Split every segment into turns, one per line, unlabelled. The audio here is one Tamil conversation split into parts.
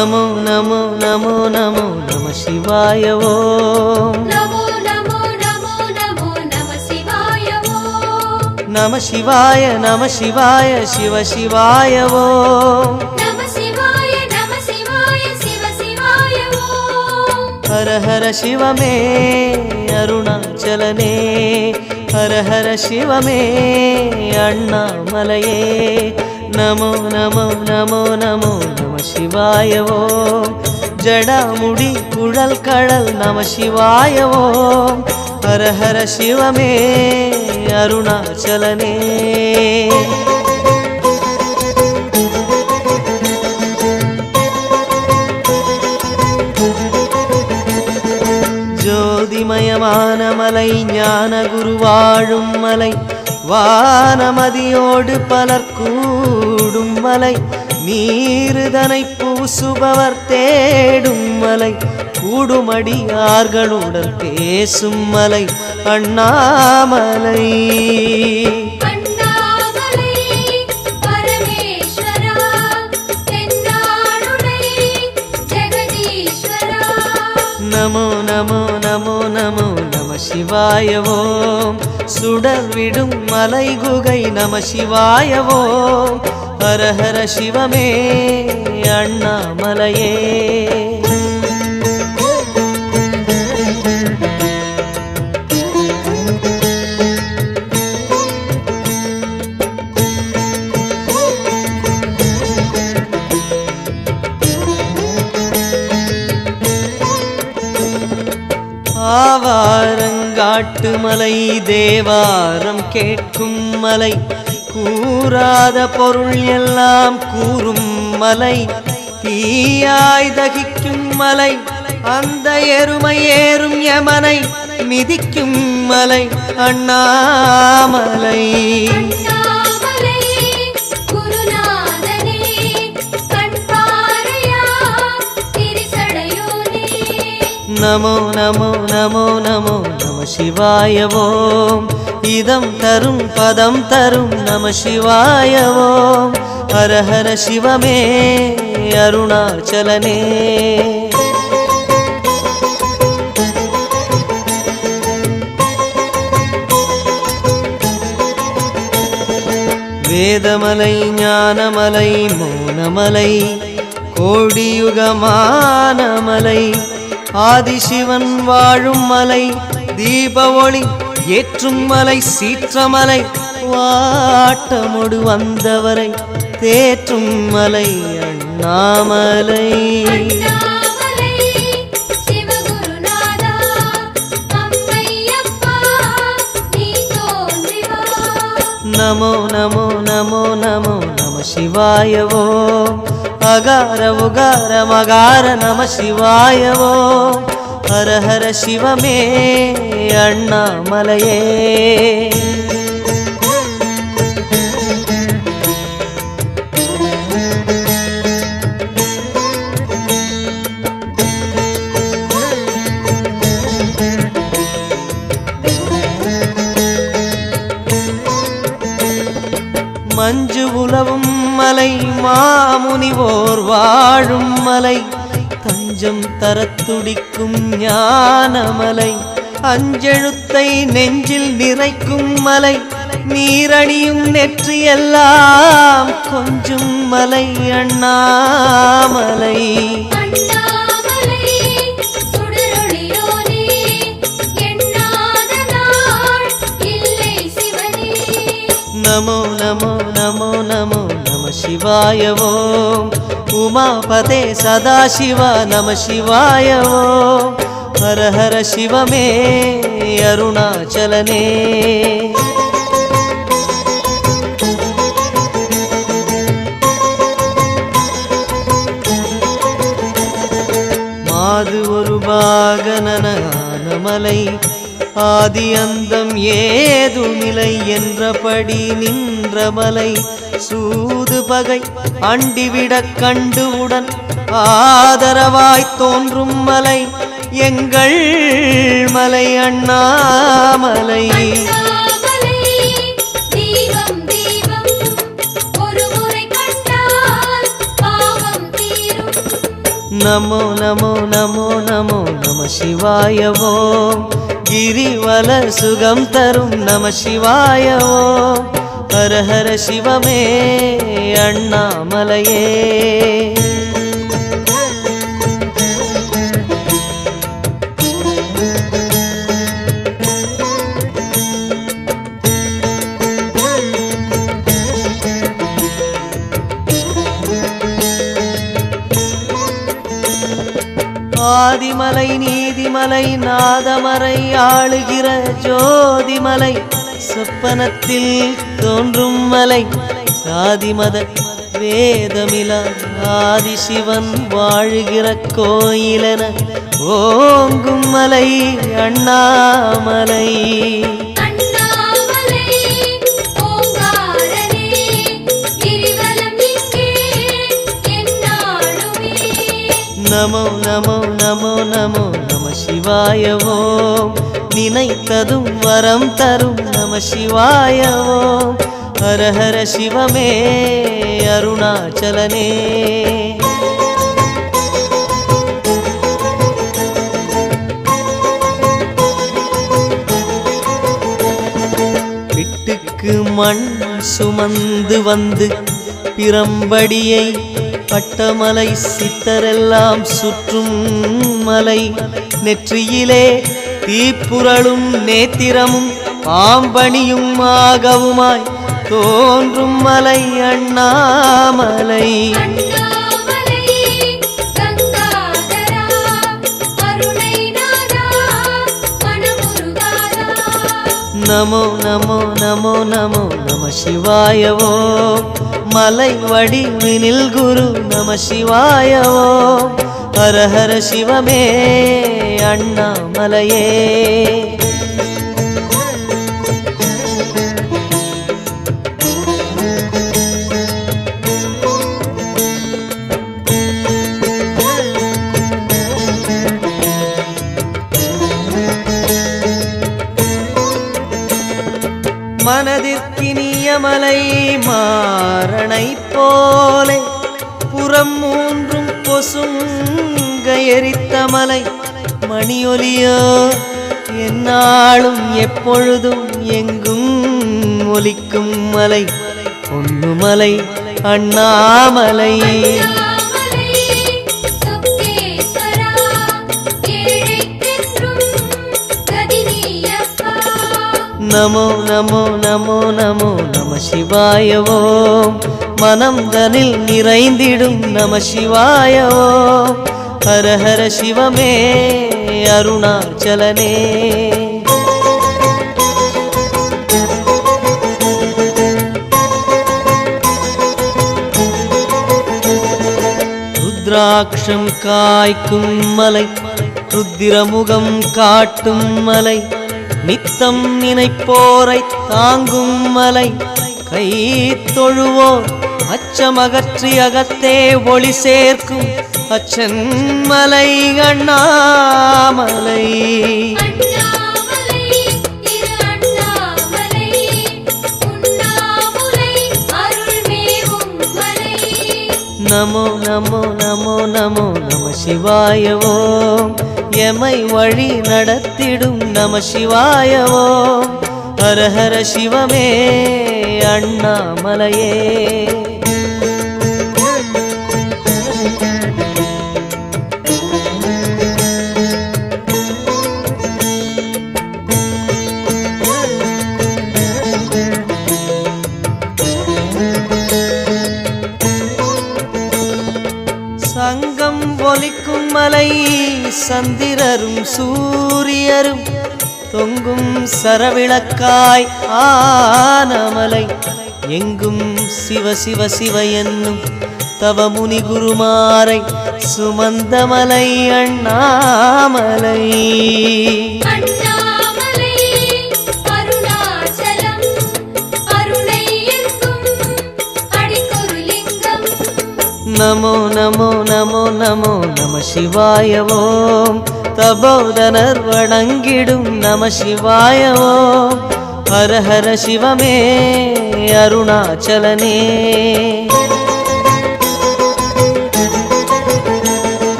நமோ நமோ நமோ நமோ நம சிவாய ஓம்.
நமோ நமோ நமோ நமோ நம சிவாய ஓம்.
நம சிவாய நம சிவாய சிவ சிவாய ஓம்.
நம சிவாய நம சிவாய சிவ சிவாய ஓம்.
ஹர ஹர சிவமே அருணாச்சலனே, ஹர ஹர சிவமே அண்ணாமலையே. நமோ நமோ நமோ நமோ நம சிவாய ஓம். ஜடாமுடி குழல் கடல் நம சிவாய ஓம். ஹர ஹர சிவமே அருணாச்சலனே. ஜோதிமயமான மலை ஞான குரு வாழும் மலை, வானமதியோடு பலர் கூடும் மலை, நீருதனை பூசுபவர் தேடும் மலை, கூடுமடியார்களுடன் பேசும் மலை அண்ணாமலை.
அண்ணாமலை பரமேஸ்வரா தென்னாடுடை ஜெகதீஸ்வரா.
நமோ நமோ நமோ நமோ நம சிவாய ஓம். சுடர்விடும் மலை குகை நம சிவாய ஓம். ஹர ஹர சிவமே அண்ணாமலையே. ஆவாரங்காட்டு மலை தேவாரம் கேட்கும் மலை, கூறாத பொருள் எல்லாம் கூறும் மலை, தீயாய் தகிக்கும் மலை, அந்த எருமை ஏறும் யமனை மிதிக்கும் மலை அண்ணாமலை.
அண்ணாமலை குருநாதனே கண்பாரையா திரிசடையோனே.
நமோ நமோ நமோ நமோ நம சிவாய ஓம். இதம் தரும் பதம் தரும் நம சிவாய ஓம். ஹர ஹர சிவமே அருணாச்சலனே. வேதமலை ஞானமலை மௌனமலை, கோடியுகமான மலை, ஆதிசிவன் வாழும் மலை, தீப ஒளி ஏற்றும் மலை சீற்றமலை, வாட்டமொடு வந்தவரை தேற்றும் மலை அண்ணாமலை.
அண்ணாமலை சிவகுருநாதா அம்மையப்பா நீ தோன்றி வா.
நமோ நமோ நமோ நமோ நம சிவாய ஓம். அகார உகார மகார நம சிவாய ஓம். ஹர ஹர சிவமே அண்ணாமலையே. மஞ்சு உலவும் மலை மாமுனிவோர் வாழும் மலை, தஞ்சம் தரத்துடிக்கும் ஞானமலை, அஞ்செழுத்தை நெஞ்சில் நிறைக்கும் மலை, நீரணியும் நெற்றியெல்லாம் கொஞ்சும் மலை அண்ணாமலை.
அண்ணாமலை சுடரொளியோனே எண்ணாத நாள் இல்லை சிவனே.
நமோ நமோ நமோ நமோ நம சிவாய ஓம். உமாபதே சதாசிவ நம சிவாய ஓம். ஹர ஹர சிவமே அருணாச்சலனே. மாது ஒரு பாகனனான மலை, ஆதி அந்தம் ஏதுமில்லை என்றபடி நின்ற மலை, சூது பகை அண்டிவிடக் கண்டுவுடன் ஆதரவாய் தோன்றும் மலை எங்கள் மலை அண்ணாமலை.
அண்ணாமலை தீபம் தீபம் ஒரு முறை கண்டால் பாவம் தீரும்.
நமோ நமோ நமோ நமோ நம சிவாய ஓம் கிரிவல சுகம் தரும் நம சிவாய ஓம் ஹர ஹர சிவமே அண்ணாமலையே ஆதிமலை நீதிமலை நாதமறை ஆளுகிற ஜோதிமலை சொப்பனத்தில் தோன்றும் மலை சாதிமத வேதமிலா ஆதிசிவன் வாழுகிற கோயிலென ஓங்கும் மலை அண்ணாமலை நமோ நமோ நமோ நமோ நம சிவாய ஓம் நினைத்ததும் வரம் தரும் நம சிவாய ஓம் ஹர ஹர சிவமே அருணாச்சலனே விட்டுக்கு மண் சுமந்து வந்து பிரம்படியை பட்டமலை சித்தரெல்லாம் சுற்றும் மலை நெற்றியிலே தீப்புரளும் நேத்திரமும் பாம்பணியும் ஆகவுமாய் தோன்றும் மலை அண்ணாமலை நமோ நமோ நமோ நமோ நம சிவாய ஓம் மலை வடிவினில் குரு நம சிவாய ஓம் ஹர ஹர சிவமே அண்ணாமலையே மனதிற்கினிய மலை மாரணை போலே புறம் மூன்றும் பொசுங்க எரித்த மலை மணியொலியோ எந்நாளும் எப்பொழுதும் எங்கும் ஒலிக்கும் மலை பொன்னுமலை அண்ணாமலை நமோ நமோ நமோ நமோ நம சிவாய ஓம் மனம் தனில் நிறைந்திடும் நம சிவாய ஓம் ஹர ஹர சிவமே அருணாச்சலனே ருத்ராட்சம் காய்க்கும் மலை ருத்திரமுகம் காட்டும் மலை நித்தம் நினைப்போரை தாங்கும் மலை கை தொழுவோர் அச்சமகற்றி அகத்தே ஒளி சேர்க்கும் அச்சன் மலை அண்ணாமலை நமோ நமோ நமோ நமோ நம சிவாய ஓம் எமை வழி நடத்திடும் நம சிவாய ஓம் ஹர ஹர சிவமே அண்ணாமலையே சங்கம் ஒலிக்கும் மலை சந்திரரும் சூரியரும் தொங்கும் சரவிளக்காய் ஆனமலை எங்கும் சிவ சிவ சிவ என்னும் தவமுனி குருமாரை சுமந்தமலை அண்ணாமலை நமோ நமோ நமோ நமோ நம சிவாய ஓம் தபோதனர் வணங்கிடும் நம சிவாய ஓம் ஹர ஹர சிவமே அருணாச்சலனே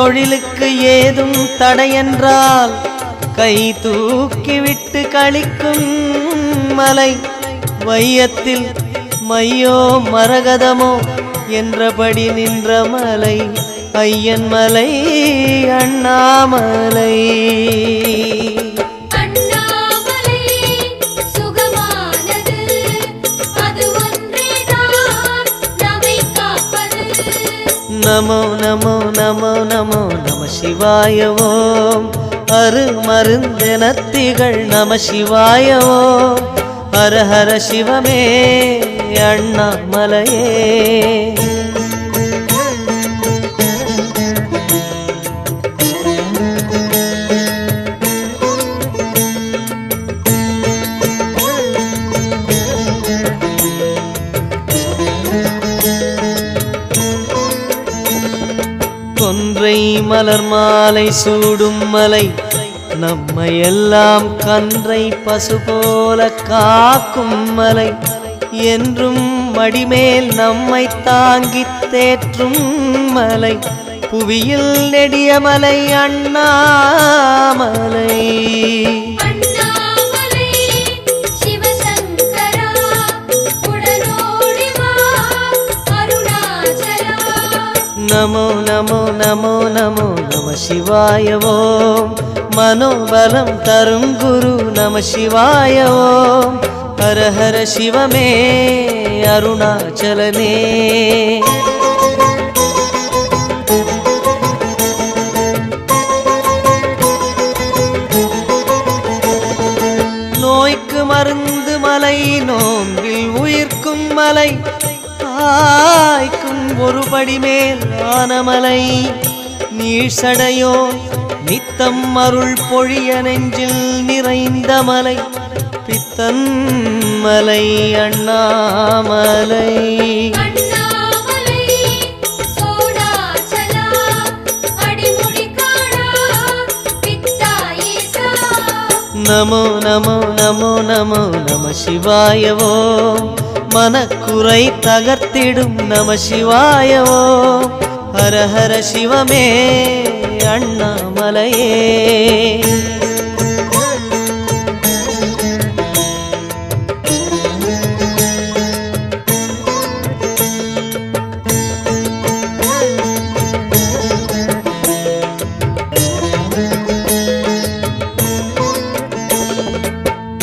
தொழிலுக்கு ஏதும் தடையென்றால் கை தூக்கிவிட்டு களிக்கும் மலை. வையத்தில் மையோ மரகதமோ என்றபடி நின்ற மலை ஐயன் மலை அண்ணாமலை. நமோ நமோ நமோ நமோ நம சிவாய ஓம். அருமருந்தெனத்திகள் நம சிவாய ஓம். ஹர ஹர சிவமே அண்ணாமலையே. கொன்றை மலர் மாலை சூடும் மலை நம்மை எல்லாம் கன்றை பசு போல காக்கும் மலை. என்றும் மடிமேல் நம்மை தாங்கி தேற்றும் மலை புவியில் நெடிய மலை அண்ணாமலை. நமோ நமோ நமோ நமோ நம சிவாய ஓம். மனோபலம் தரும் குரு நம சிவாய ஓம். ஹர ஹர சிவமே அருணாச்சலனே. நோய்க்கு மருந்து மலை நோம்பில் உயிர்க்கும் மலை ஆய்க்கும் ஒருபடி மேல் ஆனமலை. நீழ்சடையோ நித்தம் அருள் பொழிய நெஞ்சில் நிறைந்த மலை பித்தன் மலை அண்ணாமலை. நமோ நமோ நமோ நமோ நம சிவாய ஓம். மனக்குறை தகர்த்திடும் நம சிவாய ஓம். ஹர ஹர சிவமே அண்ணாமலையே.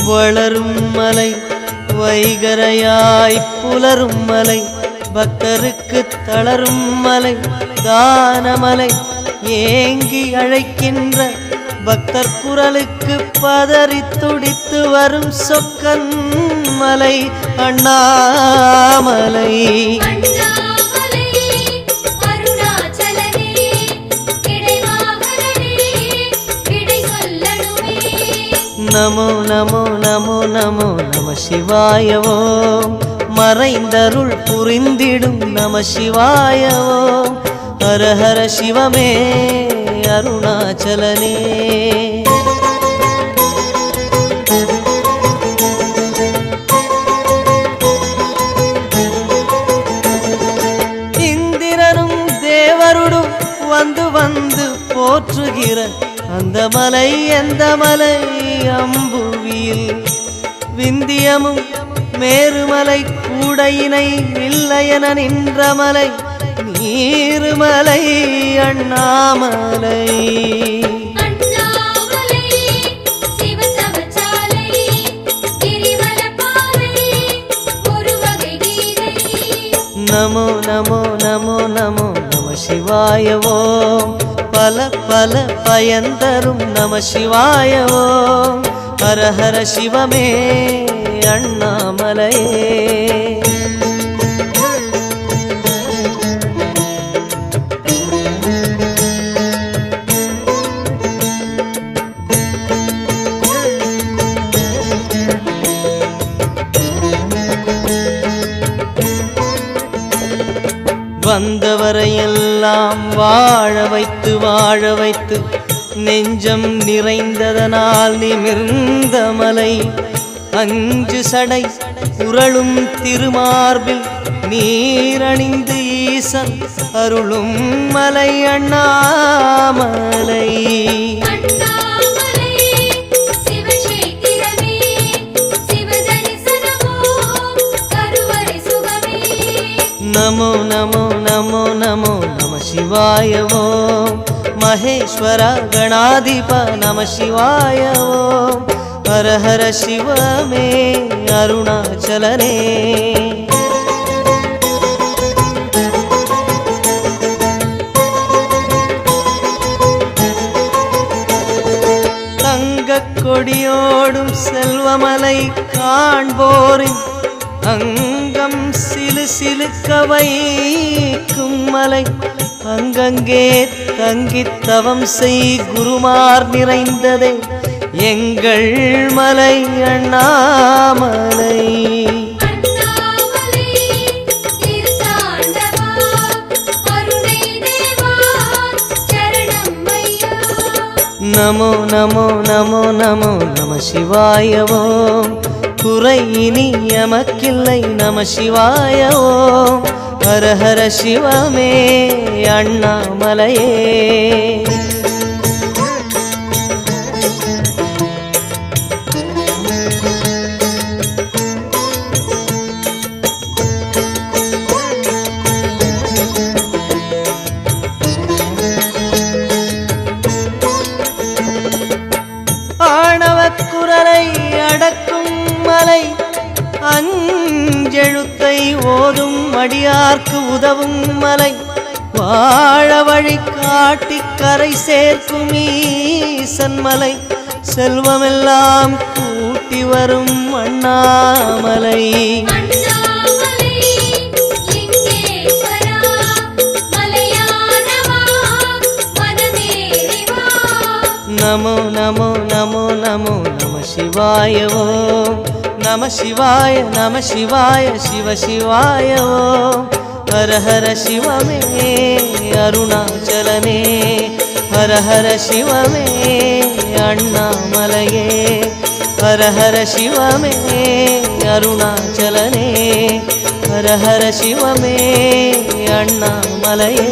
வளரும் மலை வைகரையாய் புலரும் மலை பக்தருக்கு தளரும் மலை தானமலை. ஏங்கி அழைக்கின்ற பக்தர் குரலுக்கு பதறி துடித்து வரும் சொக்கன் மலை அண்ணாமலை. நமோ நமோ நமோ நமோ நம சிவாய ஓம். மறைந்தருள் புரிந்திடும் நம சிவாய ஓம். ஹர ஹர சிவமே அருணாச்சலனே. இந்திரனும் தேவருடும் வந்து வந்து போற்றுகிற அந்த மலை எந்த மலை அம்புவியில். விந்தியமும் மேருமலை கூடையினை இல்லையென நின்ற மலை நீருமலை அண்ணாமலை. நமோ நமோ நமோ நமோ நம சிவாய ஓம். பல பல பயந்தரும் நம சிவாய ஓம். ஹர ஹர சிவமே அண்ணாமலையே. வந்தவரையெல்லாம் வாழ வைத்து வாழ வைத்து நெஞ்சம் நிறைந்ததனால் நிமிர்ந்த மலை. அஞ்சு சடை உருளும் திருமார்பில் நீரணிந்து ஈசன் அருளும் மலை அண்ணாமலை.
அண்ணாமலை சிவசேத்திரமே சிவதரிசனமோ கருவறை சுகமே.
நமோ நமோ நமோ நமோ நம சிவாய ஓம் மகேஸ்வர கணாதிப நம சிவாய ஓம் ஹர ஹர சிவமே அருணாச்சலனே. தங்கக் கொடியோடும் செல்வமலை காண்போரின் அங்கம் சிலு சிலுக்க வைக்கும் மலை. அங்கங்கே தங்கித் தவம் செய் குருமார் நிறைந்ததே எங்கள் மலை அண்ணாமலை.
அண்ணாமலை திருத்தாண்டவா கருணை தேவா சரணம் ஐயா.
நமோ நமோ நமோ நமோ நம சிவாய ஓம் குறை இனி எமக்கில்லை நம சிவாய ஓம் ஹர ஹர சிவமே அண்ணாமலையே. ஆணவக்குரலை அடக்கும் மலை அஞ்செழுத்தை ஓதும் அடியார்க்கு உதவும் மலை. வாழ வழி காட்டி கரை சேர்க்கும் ஈசன் மலை. செல்வமெல்லாம் கூட்டி வரும் அண்ணாமலை.
அண்ணாமலை லிங்கேஸ்வரா மலையானவா மனமேறிவா.
நமோ நமோ நமோ நமோ நம சிவாய ஓம் நம சிவாய நம சிவாய சிவ சிவாய ஓம் ஹர ஹர சிவமே அருணாச்சலனே. ஹர ஹர சிவமே அண்ணாமலையே. ஹர ஹர சிவமே அருணாச்சலனே. ஹர ஹர சிவமே அண்ணாமலையே.